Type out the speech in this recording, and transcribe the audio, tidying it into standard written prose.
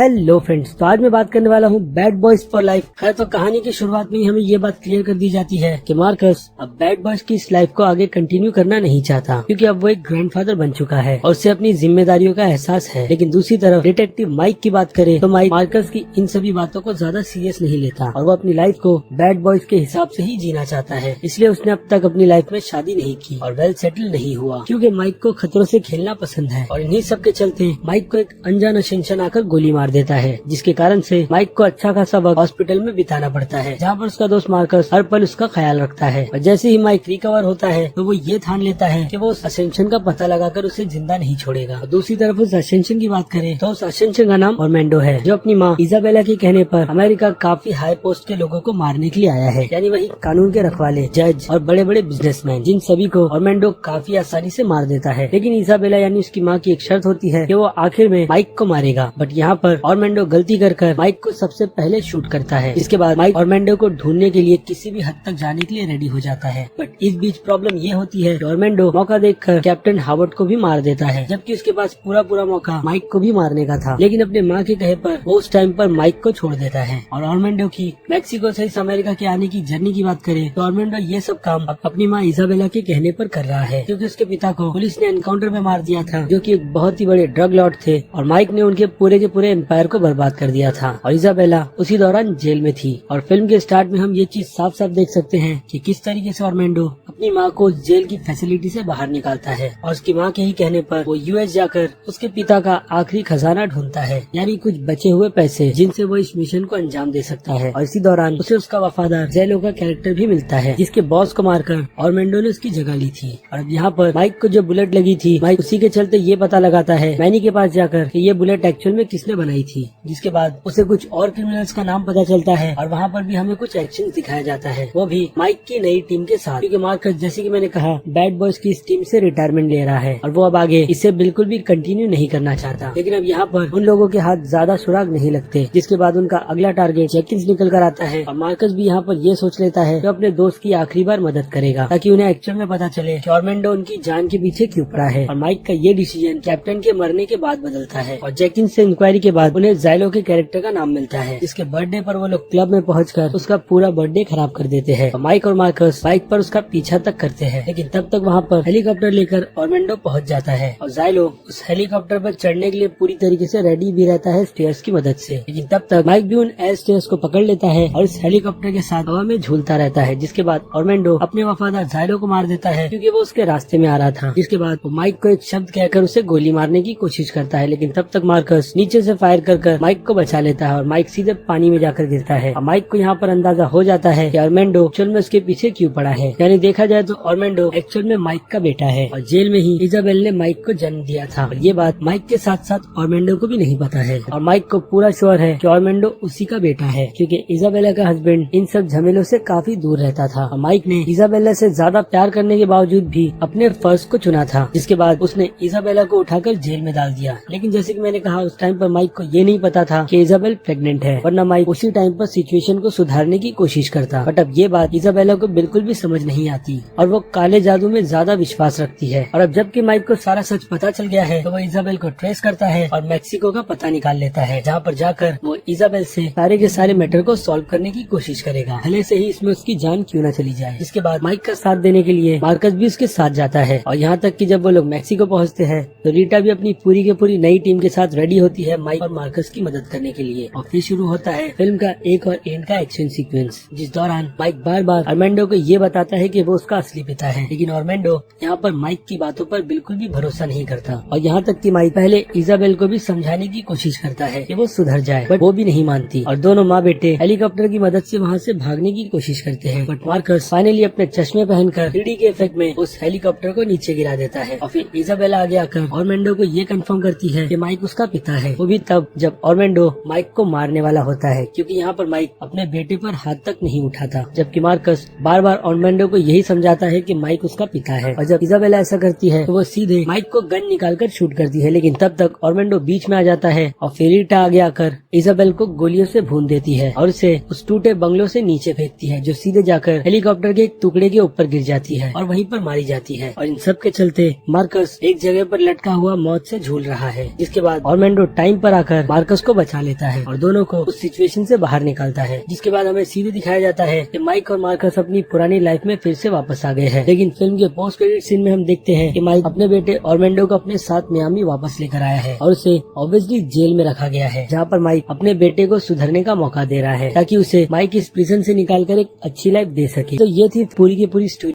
Hello friends, तो आज मैं बात करने वाला हूँ बैड बॉयज फॉर लाइफ। खैर तो कहानी की शुरुआत में ही हमें ये बात क्लियर कर दी जाती है कि मार्कस अब बैड बॉयज की इस लाइफ को आगे कंटिन्यू करना नहीं चाहता, क्योंकि अब वो एक ग्रैंडफादर बन चुका है और उसे अपनी जिम्मेदारियों का एहसास है। लेकिन दूसरी तरफ डिटेक्टिव माइक की बात करें तो माइक मार्कस की इन सभी बातों को ज्यादा सीरियस नहीं लेता और वो अपनी लाइफ को बैड बॉयज के हिसाब से ही जीना चाहता है। इसलिए उसने अब तक अपनी लाइफ में शादी नहीं की और वेल सेटल नहीं हुआ, क्योंकि माइक को खतरों से खेलना पसंद है। और इन्हीं सब के चलते माइक को एक अनजान अशंशन आकर गोली मार देता है, जिसके कारण से माइक को अच्छा खासा वक्त हॉस्पिटल में बिताना पड़ता है, जहाँ पर उसका दोस्त मार्कस हर पल उसका ख्याल रखता है। और जैसे ही माइक रिकवर होता है तो वो ये ठान लेता है कि वो उस अशंशन का पता लगाकर उसे जिंदा नहीं छोड़ेगा। और दूसरी तरफ उस अशंशन की बात करें तो उस अशंशन का नाम ऑर्मैंडो है, जो अपनी माँ इजाबेला के कहने पर अमेरिका काफी हाई पोस्ट के लोगों को मारने के लिए आया है, यानी वही कानून के रखवाले, जज और बड़े बड़े बिजनेसमैन, जिन सभी को ऑर्मैंडो काफी आसानी से मार देता है। लेकिन इजाबेला यानी उसकी माँ की एक शर्त होती है कि वो आखिर में माइक को मारेगा। बट यहाँ पर ऑर्मैंडो गलती कर माइक को सबसे पहले शूट करता है। इसके बाद माइक ऑर्मैंडो को ढूंढने के लिए किसी भी हद तक जाने के लिए रेडी हो जाता है। बट इस बीच प्रॉब्लम ये होती है कि ऑर्मैंडो मौका देखकर कैप्टन हावर्ड को भी मार देता है, जबकि उसके पास पूरा मौका माइक को भी मारने का था। लेकिन अपने माँ के कहे पर वो उस टाइम पर माइक को छोड़ देता है। और ऑर्मैंडो की मैक्सिको से इस अमेरिका के आने की जर्नी की बात करें तो ऑर्मैंडो ये सब काम अपनी माँ इजाबेला के कहने पर कर रहा है, क्योंकि उसके पिता को पुलिस ने एनकाउंटर में मार दिया था, जो कि एक बहुत ही बड़े ड्रग लॉर्ड थे और माइक ने उनके पूरे के पूरे एम्पायर को बर्बाद कर दिया था। और इजाबेला उसी दौरान जेल में थी। और फिल्म के स्टार्ट में हम ये चीज साफ साफ देख सकते हैं कि किस तरीके से ऑर्मैंडो अपनी माँ को जेल की फैसिलिटी से बाहर निकालता है और उसकी माँ के ही कहने पर वो यूएस जाकर उसके पिता का आखिरी खजाना ढूंढता है, यानी कुछ बचे हुए पैसे जिनसे वो इस मिशन को अंजाम दे सकता है। और इसी दौरान उसे उसका वफादार जेलो का कैरेक्टर भी मिलता है, जिसके बॉस को मारकर ऑर्मैंडो ने उसकी जगह ली थी। और अब यहाँ पर माइक को जो बुलेट लगी थी, माइक उसी के चलते ये पता लगाता है मैनी के पास जाकर कि ये बुलेट एक्चुअल में किसने बनाई थी, जिसके बाद उसे कुछ और क्रिमिनल्स का नाम पता चलता है। और वहाँ पर भी हमें कुछ एक्शन दिखाया जाता है, वो भी माइक की नई टीम के साथ, क्योंकि मार्कस जैसे कि मैंने कहा बैड बॉयज की इस टीम से रिटायरमेंट ले रहा है और वो अब आगे इसे बिल्कुल भी कंटिन्यू नहीं करना चाहता। लेकिन अब यहाँ पर उन लोगों के हाथ ज्यादा सुराग नहीं लगते, जिसके बाद उनका अगला टारगेट जेकिंस निकल कर आता है। और मार्कस भी यहाँ पर ये सोच लेता है कि अपने दोस्त की आखिरी बार मदद करेगा, ताकि उन्हें एक्चुअल में पता चले कि ऑर्मैंडो उनकी जान के पीछे क्यों पड़ा है। और माइक का ये डिसीजन कैप्टन के मरने के बाद बदलता है और जेकिंस से इंक्वायरी के बाद उन्हें जाइलो के कैरेक्टर का नाम मिलता है, जिसके बर्थडे पर वो लोग क्लब में पहुंचकर उसका पूरा बर्थडे खराब कर देते हैं। माइक और मार्कस बाइक पर उसका पीछा तक करते हैं, लेकिन तब तक वहाँ पर हेलीकॉप्टर लेकर ऑर्मैंडो पहुंच जाता है और जाइलो उस हेलीकॉप्टर पर चढ़ने के लिए पूरी तरीके से रेडी भी रहता है स्टेयर्स की मदद से। लेकिन तब तक माइक भी उन एयर स्टेयर्स को पकड़ लेता है और इस हेलीकॉप्टर के साथ हवा में झूलता रहता है, जिसके बाद ऑर्मैंडो अपने वफादार जाइलो को मार देता है, क्योंकि वो उसके रास्ते में आ रहा था। जिसके बाद वो माइक को एक शब्द कहकर उसे गोली मारने की कोशिश करता है, लेकिन तब तक मार्कस नीचे से फायर कर माइक को बचा लेता है और माइक सीधे पानी में जाकर गिरता है। और माइक को यहाँ पर अंदाजा हो जाता है कि ऑर्मैंडो एक्चुअल में उसके पीछे क्यों पड़ा है। यानी देखा जाए तो ऑर्मैंडो एक्चुअल में माइक का बेटा है और जेल में ही इजाबेल ने माइक को जन्म दिया था। और ये बात माइक के साथ साथ ऑर्मैंडो को भी नहीं पता है। और माइक को पूरा श्योर है कि ऑर्मैंडो उसी का बेटा है, क्योंकि इजाबेला का हस्बैंड इन सब झमेलों से काफी दूर रहता था। और माइक ने इजाबेला से ज्यादा प्यार करने के बावजूद भी अपने फर्ज को चुना था, जिसके बाद उसने इजाबेला को उठाकर जेल में डाल दिया। लेकिन जैसे कि मैंने कहा, उस टाइम पर माइक को ये नहीं पता था कि इजाबेल प्रेग्नेंट है, वरना माइक उसी टाइम पर सिचुएशन को सुधारने की कोशिश करता। बट अब ये बात इजाबेला को बिल्कुल भी समझ नहीं आती और वो काले जादू में ज्यादा विश्वास रखती है। और अब जबकि माइक को सारा सच पता चल गया है तो वो इजाबेल को ट्रेस करता है और मैक्सिको का पता निकाल लेता है, जहाँ पर जाकर वो इजाबेल से सारे के सारे मैटर को सॉल्व करने की कोशिश करेगा, भले से ही इसमें उसकी जान क्यों न चली जाए। इसके बाद माइक का साथ देने के लिए मार्कस भी उसके साथ जाता है। और यहाँ तक कि जब वो लोग मैक्सिको पहुँचते हैं तो रीटा भी अपनी पूरी के पूरी नई टीम के साथ रेडी होती है माइक और मार्कस की मदद करने के लिए। और फिर शुरू होता है फिल्म का एक और एंड का एक्शन सीक्वेंस, जिस दौरान माइक बार बार ऑर्मैंडो को ये बताता है कि वो उसका असली पिता है। लेकिन ऑर्मैंडो यहाँ पर माइक की बातों पर बिल्कुल भी भरोसा नहीं करता और यहाँ तक कि माइक पहले इजाबेल को भी समझाने की कोशिश करता है कि वो सुधर जाए, बट वो भी नहीं मानती। और दोनों माँ बेटे हेलीकॉप्टर की मदद से वहाँ से भागने की कोशिश करते हैं, बट मार्कस फाइनली अपने चश्मे पहनकर 3D के इफेक्ट में उस हेलीकॉप्टर को नीचे गिरा देता है। और फिर इजाबेला आगे आकर ऑर्मैंडो को ये कंफर्म करती है कि माइक उसका पिता है, वो भी तब जब ऑर्मैंडो माइक को मारने वाला होता है, क्योंकि यहाँ पर माइक अपने बेटे पर हाथ तक नहीं उठाता, जबकि मार्कस बार बार ऑर्मैंडो को यही समझाता है कि माइक उसका पिता है। और जब इजाबेला ऐसा करती है तो वो सीधे माइक को गन निकालकर शूट करती है, लेकिन तब तक ऑर्मैंडो बीच में आ जाता है और फिर रीटा आगे आकर इजाबेल को गोलियों से भून देती है और उसे उस टूटे बंगलों से नीचे फेंकती है, जो सीधे जाकर हेलीकॉप्टर के एक टुकड़े के ऊपर गिर जाती है और वहीं पर मारी जाती है। और इन सब के चलते मार्कस एक जगह पर लटका हुआ मौत से झूल रहा है, जिसके बाद ऑर्मैंडो टाइम पर आकर आकर मार्कस को बचा लेता है और दोनों को उस सिचुएशन से बाहर निकालता है। जिसके बाद हमें सीधे दिखाया जाता है कि माइक और मार्कस अपनी पुरानी लाइफ में फिर से वापस आ गए हैं। लेकिन फिल्म के पोस्ट क्रेडिट सीन में हम देखते हैं कि माइक अपने बेटे ऑरलैंडो को अपने साथ मियामी वापस लेकर आया है और उसे ऑब्वियसली जेल में रखा गया है, जहाँ पर माइक अपने बेटे को सुधरने का मौका दे रहा है ताकि उसे माइक इस प्रिजन से निकालकर एक अच्छी लाइफ दे सके। तो ये थी पूरी की पूरी स्टोरी।